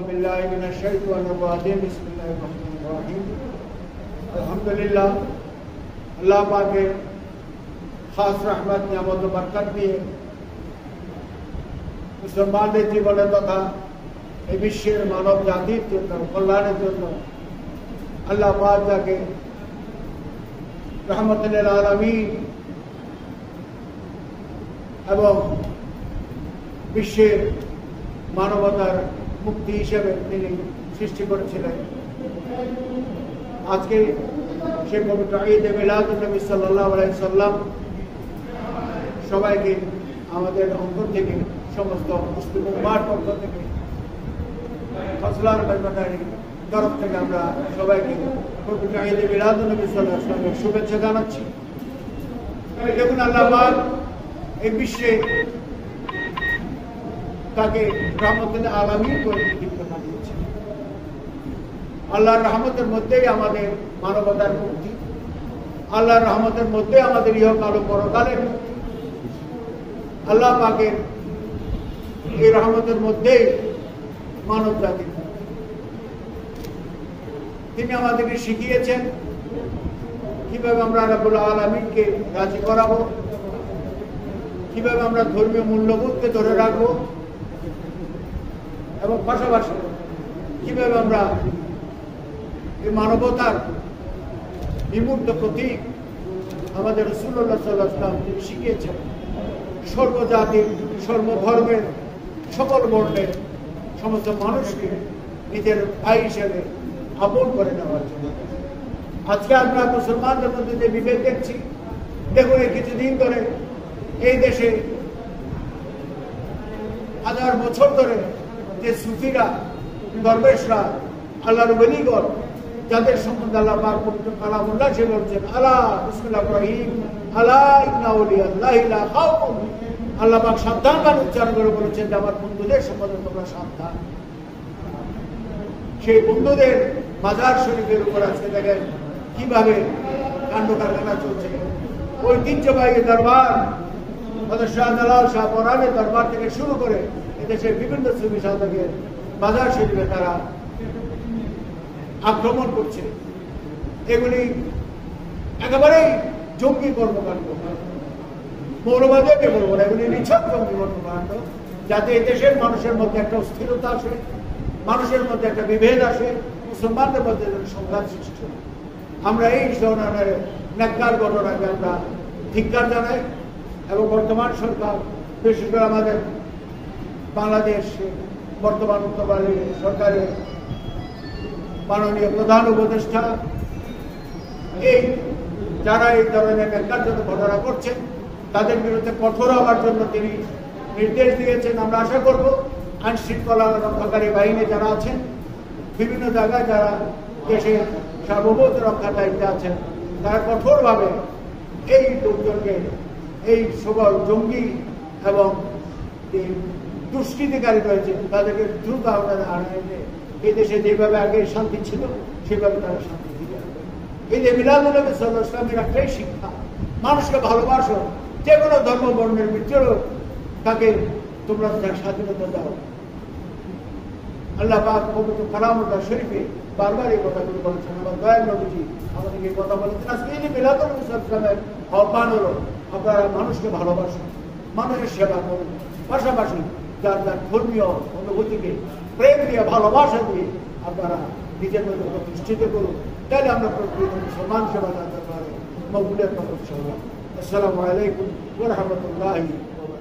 بالله من الشيطان الرجيم بسم الله الرحمن الرحيم अल्हम्दुलिल्लाह अल्लाह पाक के खास रहमत नियामत व बरकत दिए मुसलमानদের জীবনে তথা এই বিশ্বের মানব জাতির জন্য কল্যাণের জন্য আল্লাহ পাক যাকে रहमतुल लिल आलामीन এবং বিশ্বের মানবতার মুক্তি হিসেবে তিনি সৃষ্টি করেছিলেন। আজকে সেই পবিত্র ঈদে মিলাদুন নবী সাল্লাল্লাহু আলাইহি সাল্লাম সবাইকে আমাদের অন্তর থেকে সমস্ত মুসলিম উম্মাহর পক্ষ থেকে ফজলার মেহমানদারির তরফ থেকে আমরা সবাইকে পবিত্র ঈদে মিলাদুন নবী সাল্লাল্লাহু আলাইহি সাল্লামের শুভেচ্ছা জানাচ্ছি। দেখুন আল্লাহ পাক এই বিশ্বে তাকে রহমতুল আলামিন করে নিযুক্ত করেছেন। আল্লাহর রহমতের মধ্যেই আমাদের মানবতার মুক্তি, আল্লাহর রহমতের মধ্যে আমাদের ইহকাল ও পরকালের মুক্তি। আল্লাহ পাকের এই রহমতের মধ্যেই মানব জাতির মুক্তি। তিনি আমাদেরকে শিখিয়েছেন কিভাবে আমরা রব্বুল আলামিনকে রাজি করাবো, কিভাবে আমরা ধর্মীয় মূল্যবোধকে ধরে রাখবো এবং পাশাপাশি কিভাবে আমরা এই মানবতার বিমূর্ত প্রতীক আমাদের রাসূলুল্লাহ সাল্লাল্লাহু আলাইহি ওয়াসাল্লাম তিনি শিখিয়েছেন সর্বজাতির সর্বধর্মের সকল বর্ণের সমস্ত মানুষকে নিজের ভাই হিসেবে আপন করে নেওয়ার জন্য। আজকে আমরা মুসলমানদের মধ্যে যে বিভেদ দেখছি, দেখুন এই কিছুদিন ধরে এই দেশে হাজার বছর ধরে যে সুফিরা দরবেশরা আল্লাহর ওলিগণ যাদের সম্বন্ধে আল্লাহ পাক পবিত্র কালামুল্লাহ সে বলছেন আলা বিসমিল্লাহির রহিম আলা ইন্না আউলিয়াল্লাহি লা খাউফুন, আল্লাহ পাক সাবধান বাণী উচ্চারণ করে বলেছেন যে আমার বন্ধুদের সম্বন্ধে তোমরা সাবধান। সেই বন্ধুদের মাজার শরীফের উপর আজকে দেখেন কিভাবে কাণ্ড কারখানা চলছে। ঐতিহ্যবাহী দরবার শাহ জালাল শাহ পরানের দরবার থেকে শুরু করে এদেশের বিভিন্ন সুফি সাধকের মাজার শরীফে তারা আক্রমণ করছে। এগুলি একেবারেই জঙ্গি কর্মকাণ্ড, মৌলবাদীকে বলবো না, এগুলি নিছক জঙ্গি কর্মকাণ্ড, যাতে এদেশের মানুষের মধ্যে একটা অস্থিরতা আসে, মানুষের মধ্যে একটা বিভেদ আসে, মুসলমানদের মধ্যে সংঘাত সৃষ্টি হয়। আমরা এই ধরনের ন্যাক্কার ঘটনাকে আমরা ধিক্কার জানাই এবং বর্তমান সরকার, বিশেষ করে আমাদের বাংলাদেশ বর্তমান সরকারের মাননীয় প্রধান উপদেষ্টা এই যারা এই ধরনের ন্যাক্কারজনক ঘটনা করছেন তাদের বিরুদ্ধে কঠোর হওয়ার জন্য তিনি নির্দেশ দিয়েছেন। আমরা আশা করব আইন শৃঙ্খলা রক্ষাকারী বাহিনী যারা আছেন, বিভিন্ন জায়গায় যারা দেশের সার্বভৌমত্ব রক্ষার দায়িত্বে আছেন, তারা কঠোরভাবে এই লোকজনকে, এই সকল জঙ্গি এবং দুষ্কৃতিকারী রয়েছে তাদেরকে দ্রুত আনে এই দেশে যেভাবে আগে শান্তি ছিল সেভাবে তারা শান্তি দিবে। এই যে মিলাদুন নবী সাল্লাল্লাহু আলাইহি ওয়াসাল্লামের একটাই শিক্ষা, মানুষকে ভালোবাসো, যে কোনো ধর্ম বর্ণের ভিতরেও তাকে তোমরা স্বাধীনতা দাও। আল্লাহ পাক পবিত্র কালামুল্লাহ শরীফে বারবার এই কথাগুলো বলেছেন। আমার দয়াল নবীজি আমাদেরকে এই কথা বলেছেন। আজকে এই যে মিলাদুন নবী সাল্লাল্লাহু আলাইহি ওয়াসাল্লামের আহ্বান হলো আপনারা মানুষকে ভালোবাসুন, মানুষের সেবা করুন, পাশাপাশি যার যার ধর্মীয় অনুভূতিকে প্রেম দিয়ে ভালোবাসা দিয়ে আপনারা নিজের মধ্যে প্রতিষ্ঠিত করুন। তাহলে আমরা প্রকৃত মুসলমান সেবা করতে পারি। মকবুলের তরফ। আসসালামু আলাইকুম ওয়া রাহমাতুল্লাহি ওয়া বারাকাতুহু।